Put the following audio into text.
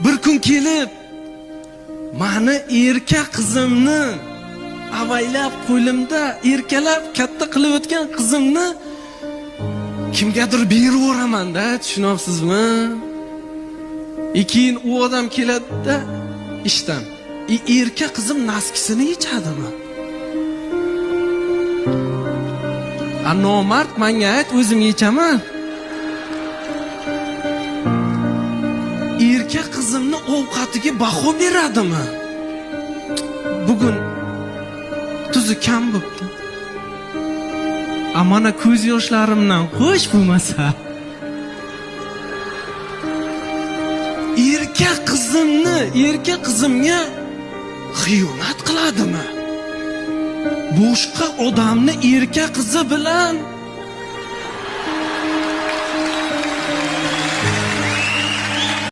bir kun kelib mani erkak qizimni avaylab qo'limda erkalab katta qilib o'tgan qizimni kimgadir berib yuboraman-da, tushunyapsizmi? Keyin u odam keladi-da ishdan. Erkak qizim naskisini yechadimi? Nomard menga ayt, o'zim yechaman. Erkak qizimni ovqatiga baho beradimi? Bugun tuzi kam bo'pti. Amana ko'z yoshlarimdan qo'sh bo'lmasa. Erkak qizimga xiyonat qiladimi? Boshqa odamni erkak qizi bilan